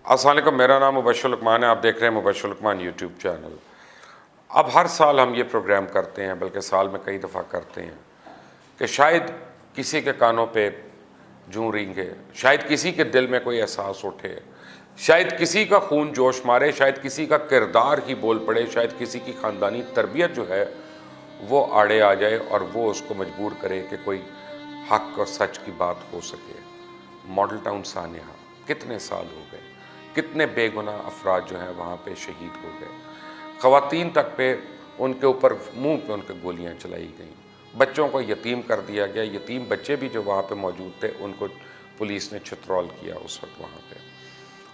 السلام علیکم، میرا نام مبشر لقمان ہے، آپ دیکھ رہے ہیں مبشر لقمان یوٹیوب چینل۔ اب ہر سال ہم یہ پروگرام کرتے ہیں، بلکہ سال میں کئی دفعہ کرتے ہیں کہ شاید کسی کے کانوں پہ جوں رینگے، شاید کسی کے دل میں کوئی احساس اٹھے، شاید کسی کا خون جوش مارے، شاید کسی کا کردار ہی بول پڑے، شاید کسی کی خاندانی تربیت جو ہے وہ آڑے آ جائے اور وہ اس کو مجبور کرے کہ کوئی حق اور سچ کی بات ہو سکے۔ ماڈل ٹاؤن سانحہ کتنے سال ہو گئے، کتنے بے گناہ افراد جو ہیں وہاں پہ شہید ہو گئے، خواتین تک پہ ان کے اوپر منہ پہ ان کے گولیاں چلائی گئیں، بچوں کو یتیم کر دیا گیا، یتیم بچے بھی جو وہاں پہ موجود تھے ان کو پولیس نے چترول کیا اس وقت وہاں پہ۔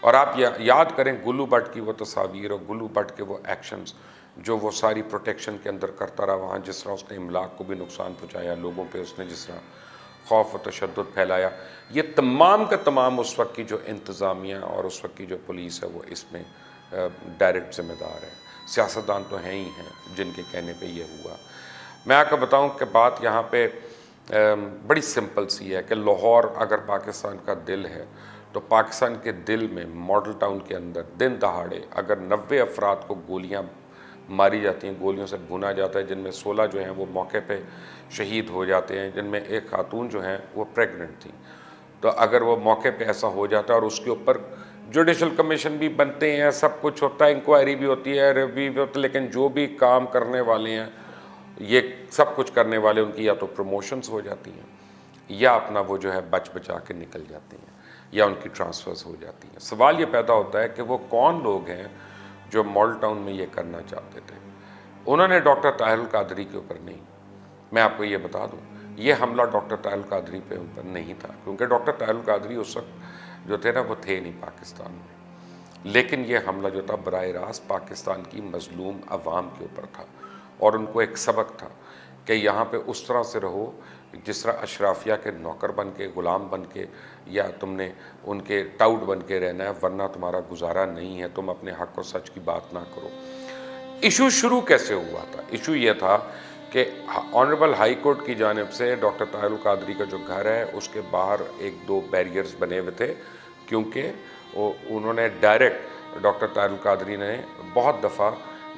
اور آپ یاد کریں گلو بٹ کی وہ تصاویر اور گلو بٹ کے وہ ایکشنز جو وہ ساری پروٹیکشن کے اندر کرتا رہا وہاں، جس طرح اس نے املاک کو بھی نقصان پہنچایا، لوگوں پہ اس نے جس طرح خوف و تشدد پھیلایا، یہ تمام کا تمام اس وقت کی جو انتظامیہ اور اس وقت کی جو پولیس ہے وہ اس میں ڈائریکٹ ذمہ دار ہے۔ سیاستدان تو ہیں ہی ہیں جن کے کہنے پہ یہ ہوا۔ میں آپ کو بتاؤں کہ بات یہاں پہ بڑی سمپل سی ہے کہ لاہور اگر پاکستان کا دل ہے تو پاکستان کے دل میں ماڈل ٹاؤن کے اندر دن دہاڑے اگر 90 افراد کو گولیاں ماری جاتی ہیں، گولیوں سے بھونا جاتا ہے، جن میں 16 جو ہیں وہ موقع پہ شہید ہو جاتے ہیں، جن میں ایک خاتون جو ہیں وہ پریگننٹ تھیں، تو اگر وہ موقع پہ ایسا ہو جاتا ہے اور اس کے اوپر جوڈیشل کمیشن بھی بنتے ہیں، سب کچھ ہوتا ہے، انکوائری بھی ہوتی ہے، ریویو بھی ہوتا ہے، لیکن جو بھی کام کرنے والے ہیں، یہ سب کچھ کرنے والے ان کی یا تو پروموشنز ہو جاتی ہیں یا اپنا وہ جو ہے بچ بچا کے نکل جاتے ہیں یا ان کی ٹرانسفرز ہو جاتی ہیں۔ سوال یہ پیدا ہوتا ہے کہ وہ کون لوگ ہیں جو ماڈل ٹاؤن میں یہ کرنا چاہتے تھے؟ انہوں نے ڈاکٹر طاہر القادری کے اوپر نہیں، میں آپ کو یہ بتا دوں یہ حملہ ڈاکٹر طاہر القادری پہ اوپر نہیں تھا، کیونکہ ڈاکٹر طاہر القادری اس وقت جو تھے نا وہ تھے نہیں پاکستان میں، لیکن یہ حملہ جو تھا براہ راست پاکستان کی مظلوم عوام کے اوپر تھا، اور ان کو ایک سبق تھا کہ یہاں پہ اس طرح سے رہو جس طرح اشرافیہ کے نوکر بن کے، غلام بن کے، یا تم نے ان کے ٹاؤٹ بن کے رہنا ہے، ورنہ تمہارا گزارا نہیں ہے، تم اپنے حق و سچ کی بات نہ کرو۔ ایشو شروع کیسے ہوا تھا؟ ایشو یہ تھا کہ آنریبل ہائی کورٹ کی جانب سے ڈاکٹر طاہر القادری کا جو گھر ہے اس کے باہر ایک دو بیریئرز بنے ہوئے تھے، کیونکہ انہوں نے ڈائریکٹ ڈاکٹر طاہر القادری نے بہت دفعہ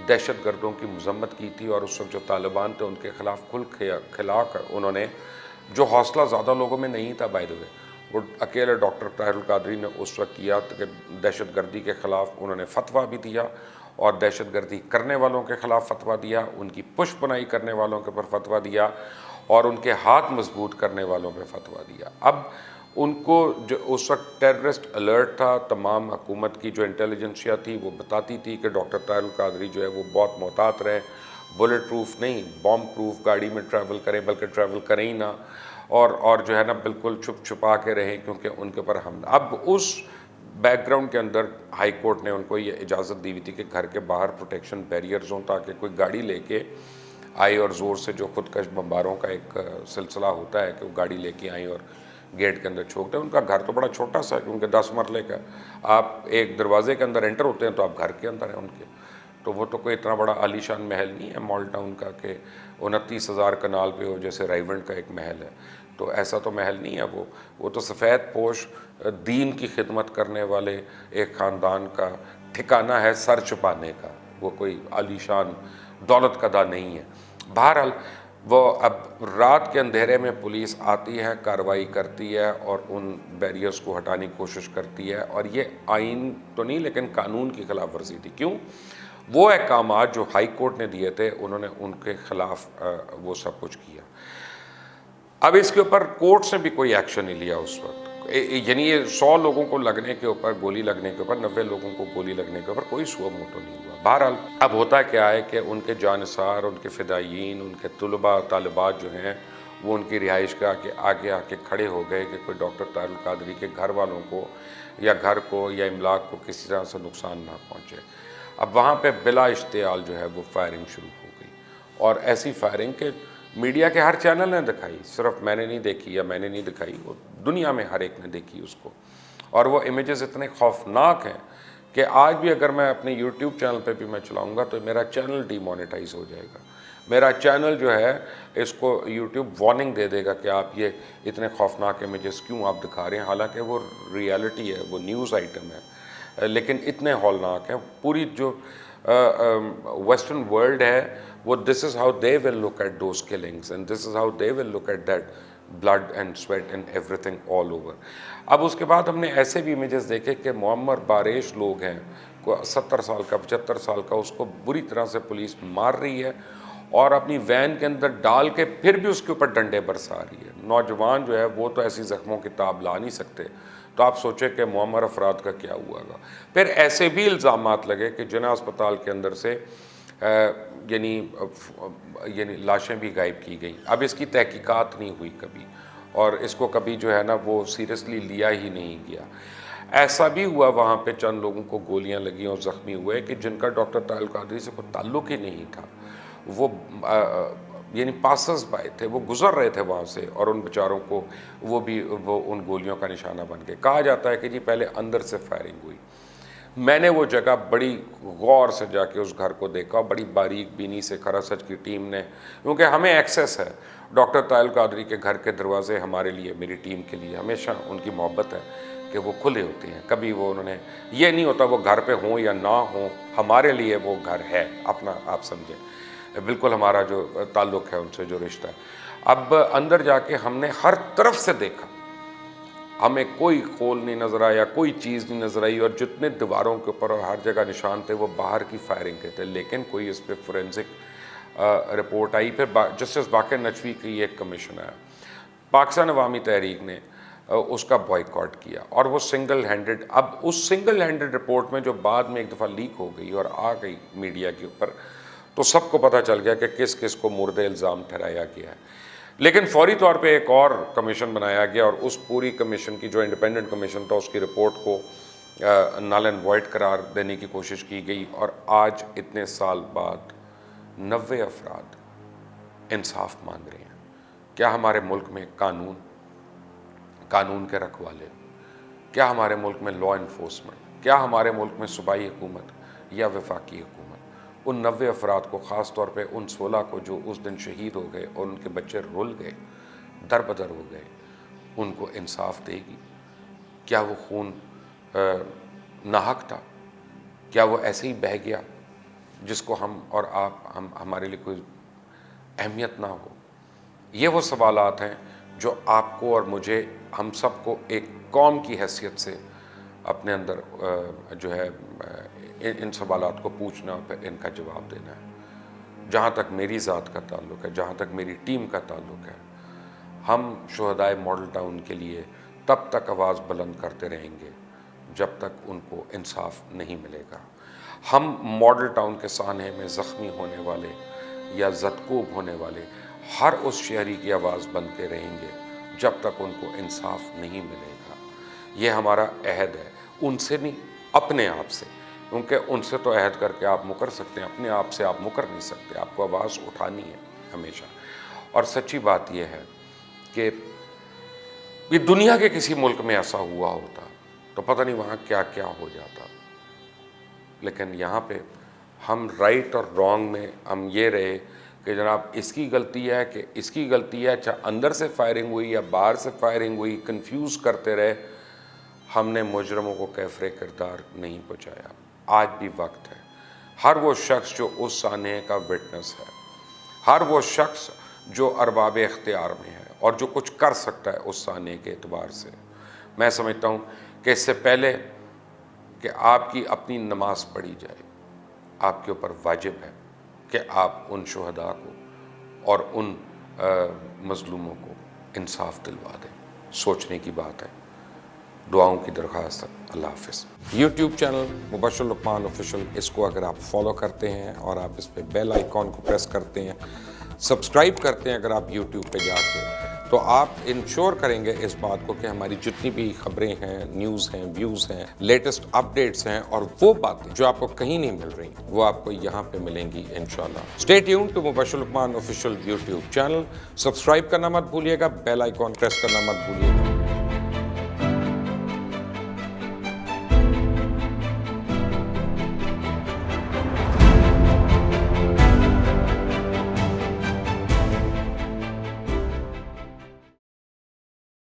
دہشت گردوں کی مذمت کی تھی، اور اس وقت جو طالبان تھے ان کے خلاف کھلا کر انہوں نے، جو حوصلہ زیادہ لوگوں میں نہیں تھا بائی دی وے، وہ اکیلے ڈاکٹر طاہر القادری نے اس وقت کیا کہ دہشت گردی کے خلاف انہوں نے فتویٰ بھی دیا، اور دہشت گردی کرنے والوں کے خلاف فتویٰ دیا، ان کی پشت پناہی کرنے والوں کے اوپر فتویٰ دیا، اور ان کے ہاتھ مضبوط کرنے والوں پہ فتویٰ دیا۔ اب ان کو جو اس وقت ٹیررسٹ الرٹ تھا، تمام حکومت کی جو انٹیلیجنسیا تھی وہ بتاتی تھی کہ ڈاکٹر طاہر القادری جو ہے وہ بہت محتاط رہیں، بلٹ پروف نہیں بام پروف گاڑی میں ٹریول کریں، بلکہ ٹریول کریں ہی نہ، اور جو ہے نا بالکل چھپ چھپا کے رہیں، کیونکہ ان کے اوپر حملہ۔ اب اس بیک گراؤنڈ کے اندر ہائی کورٹ نے ان کو یہ اجازت دی ہوئی تھی کہ گھر کے باہر پروٹیکشن بیریئرز ہوں، تاکہ کوئی گاڑی لے کے آئے اور زور سے، جو خودکش بمباروں کا ایک سلسلہ ہوتا ہے کہ وہ گاڑی لے کے آئیں اور گیٹ کے اندر چھوک دیں۔ ان کا گھر تو بڑا چھوٹا سا ہے، کیونکہ 10 مرلے کا، آپ ایک دروازے کے اندر انٹر ہوتے ہیں تو آپ گھر کے اندر ہیں ان کے، تو وہ تو کوئی اتنا بڑا عالی شان محل نہیں ہے مال ٹاؤن کا کہ 29,000 کنال پہ ہو جیسے رائیونڈ کا ایک محل ہے، تو ایسا تو محل نہیں ہے وہ تو سفید پوش دین کی خدمت کرنے والے ایک خاندان کا ٹھکانہ ہے سر چھپانے کا، وہ کوئی عالی شان دولت کدہ نہیں ہے۔ بہرحال وہ اب رات کے اندھیرے میں پولیس آتی ہے، کارروائی کرتی ہے اور ان بیریئرز کو ہٹانے کی کوشش کرتی ہے، اور یہ آئین تو نہیں لیکن قانون کی خلاف ورزی تھی۔ کیوں؟ وہ احکامات جو ہائی کورٹ نے دیے تھے انہوں نے ان کے خلاف وہ سب کچھ کیا۔ اب اس کے اوپر کورٹ نے بھی کوئی ایکشن نہیں لیا اس وقت، یعنی یہ 100 لوگوں کو لگنے کے اوپر، گولی لگنے کے اوپر، 90 لوگوں کو گولی لگنے کے اوپر کوئی سو موٹو نہیں ہوا۔ بہرحال اب ہوتا کیا ہے کہ ان کے جانثار، ان کے فدائیین، ان کے طلباء طالبات جو ہیں وہ ان کی رہائش گاہ کے آگے آ کے کھڑے ہو گئے کہ کوئی ڈاکٹر طاہر القادری کے گھر والوں کو یا گھر کو یا املاک کو کسی طرح سے نقصان نہ پہنچے۔ اب وہاں پہ بلا اشتعال جو ہے وہ فائرنگ شروع ہو گئی، اور ایسی فائرنگ کہ میڈیا کے ہر چینل نے دکھائی، صرف میں نے نہیں دیکھی یا میں نے نہیں دکھائی، وہ دنیا میں ہر ایک نے دیکھی اس کو، اور وہ امیجز اتنے خوفناک ہیں کہ آج بھی اگر میں اپنے یوٹیوب چینل پہ بھی میں چلاؤں گا تو میرا چینل ڈی مونیٹائز ہو جائے گا، میرا چینل جو ہے اس کو یوٹیوب وارننگ دے دے گا کہ آپ یہ اتنے خوفناک امیجز کیوں آپ دکھا رہے ہیں، حالانکہ وہ ریالٹی ہے، وہ نیوز آئٹم ہے۔ لیکن اتنے ہولناک ہیں. پوری جو ویسٹرن ورلڈ ہے وہ this is how they will look at those killings and this is how they will look at that blood and sweat and ایوری تھنگ آل اوور. اب اس کے بعد ہم نے ایسے بھی امیجز دیکھے کہ معمر باریش لوگ ہیں, 70 سال کا 75 سال کا, اس کو بری طرح سے پولیس مار رہی ہے اور اپنی وین کے اندر ڈال کے پھر بھی اس کے اوپر ڈنڈے برسا رہی ہے. نوجوان جو ہے وہ تو ایسی زخموں کی تاب لا نہیں سکتے, تو آپ سوچیں کہ معمر افراد کا کیا ہوا گا. پھر ایسے بھی الزامات لگے کہ جناح اسپتال کے اندر سے یعنی لاشیں بھی غائب کی گئیں. اب اس کی تحقیقات نہیں ہوئی کبھی, اور اس کو کبھی جو ہے نا وہ سیریسلی لیا ہی نہیں گیا. ایسا بھی ہوا وہاں پہ چند لوگوں کو گولیاں لگیں اور زخمی ہوئے کہ جن کا ڈاکٹر طاہر القادری سے کوئی تعلق ہی نہیں تھا. وہ یعنی پاسرز بائی تھے, وہ گزر رہے تھے وہاں سے, اور ان بیچاروں کو وہ ان گولیوں کا نشانہ بن گئے. کہا جاتا ہے کہ جی پہلے اندر سے فائرنگ ہوئی. میں نے وہ جگہ بڑی غور سے جا کے اس گھر کو دیکھا, بڑی باریک بینی سے کھرا سچ کی ٹیم نے, کیونکہ ہمیں ایکسیس ہے ڈاکٹر طاہر القادری کے گھر کے دروازے ہمارے لیے, میری ٹیم کے لیے ہمیشہ ان کی محبت ہے کہ وہ کھلے ہوتے ہیں. کبھی وہ انہوں نے یہ نہیں ہوتا وہ گھر پہ ہوں یا نہ ہوں, ہمارے لیے وہ گھر ہے اپنا, آپ سمجھیں بالکل ہمارا جو تعلق ہے ان سے, جو رشتہ ہے. اب اندر جا کے ہم نے ہر طرف سے دیکھا, ہمیں کوئی خول نہیں نظر آیا, کوئی چیز نہیں نظر آئی, اور جتنے دیواروں کے اوپر اور ہر جگہ نشان تھے وہ باہر کی فائرنگ کے تھے. لیکن کوئی اس پہ فورینسک رپورٹ آئی. پھر جسٹس باقر نجوی کی ایک کمیشن آیا, پاکستان عوامی تحریک نے اس کا بوائیکاٹ کیا, اور وہ سنگل ہینڈڈ, اب اس سنگل ہینڈڈ رپورٹ میں جو بعد میں ایک دفعہ لیک ہو گئی اور آ گئی میڈیا کے اوپر, تو سب کو پتہ چل گیا کہ کس کس کو مورد الزام ٹھہرایا گیا ہے. لیکن فوری طور پہ ایک اور کمیشن بنایا گیا, اور اس پوری کمیشن کی جو انڈیپینڈنٹ کمیشن تھا اس کی رپورٹ کو نل اینڈ وائڈ قرار دینے کی کوشش کی گئی. اور آج اتنے سال بعد 90 افراد انصاف مانگ رہے ہیں. کیا ہمارے ملک میں قانون کے رکھوالے, کیا ہمارے ملک میں لا انفورسمنٹ, کیا ہمارے ملک میں صوبائی حکومت یا وفاقی حکومت ان 90 افراد کو, خاص طور پہ ان 16 کو جو اس دن شہید ہو گئے اور ان کے بچے رول گئے, در بدر ہو گئے, ان کو انصاف دے گی؟ کیا وہ خون ناحق تھا؟ کیا وہ ایسے ہی بہہ گیا جس کو ہم اور آپ ہمارے لیے کوئی اہمیت نہ ہو؟ یہ وہ سوالات ہیں جو آپ کو اور مجھے, ہم سب کو ایک قوم کی حیثیت سے اپنے اندر جو ہے ان سوالات کو پوچھنا اور پھر ان کا جواب دینا ہے. جہاں تک میری ذات کا تعلق ہے, جہاں تک میری ٹیم کا تعلق ہے, ہم شہدائے ماڈل ٹاؤن کے لیے تب تک آواز بلند کرتے رہیں گے جب تک ان کو انصاف نہیں ملے گا. ہم ماڈل ٹاؤن کے سانحے میں زخمی ہونے والے یا زدکوب ہونے والے ہر اس شہری کی آواز بن کے رہیں گے جب تک ان کو انصاف نہیں ملے گا. یہ ہمارا عہد ہے, ان سے نہیں, اپنے آپ سے, کیونکہ ان سے تو عہد کر کے آپ مکر سکتے ہیں, اپنے آپ سے آپ مکر نہیں سکتے. آپ کو آواز اٹھانی ہے ہمیشہ. اور سچی بات یہ ہے کہ یہ دنیا کے کسی ملک میں ایسا ہوا ہوتا تو پتہ نہیں وہاں کیا کیا ہو جاتا, لیکن یہاں پہ ہم رائٹ اور رانگ میں ہم یہ رہے کہ جناب اس کی غلطی ہے کہ اس کی غلطی ہے, اچھا اندر سے فائرنگ ہوئی یا باہر سے فائرنگ ہوئی, کنفیوز کرتے رہے. ہم نے مجرموں کو کیفر کردار نہیں پہنچایا. آج بھی وقت ہے, ہر وہ شخص جو اس سانحے کا وٹنس ہے, ہر وہ شخص جو ارباب اختیار میں ہے اور جو کچھ کر سکتا ہے اس سانحے کے اعتبار سے, میں سمجھتا ہوں کہ اس سے پہلے کہ آپ کی اپنی نماز پڑھی جائے, آپ کے اوپر واجب ہے کہ آپ ان شہداء کو اور ان مظلوموں کو انصاف دلوا دیں. سوچنے کی بات ہے. دعاؤں کی درخواست ہے. اللہ حافظ. یوٹیوب چینل مبشر لقمان آفیشیل, اس کو اگر آپ فالو کرتے ہیں اور آپ اس پہ بیل آئیکن کو پریس کرتے ہیں, سبسکرائب کرتے ہیں اگر آپ یوٹیوب پہ جا کے, تو آپ انشور کریں گے اس بات کو کہ ہماری جتنی بھی خبریں ہیں, نیوز ہیں, ویوز ہیں, لیٹسٹ اپڈیٹس ہیں, اور وہ باتیں جو آپ کو کہیں نہیں مل رہی وہ آپ کو یہاں پہ ملیں گی انشاءاللہ. Stay tuned to Mubashir Luqman official YouTube channel. Subscribe کرنا مت بھولیے گا, بیل آئیکن پریس کرنا مت بھولیے گا.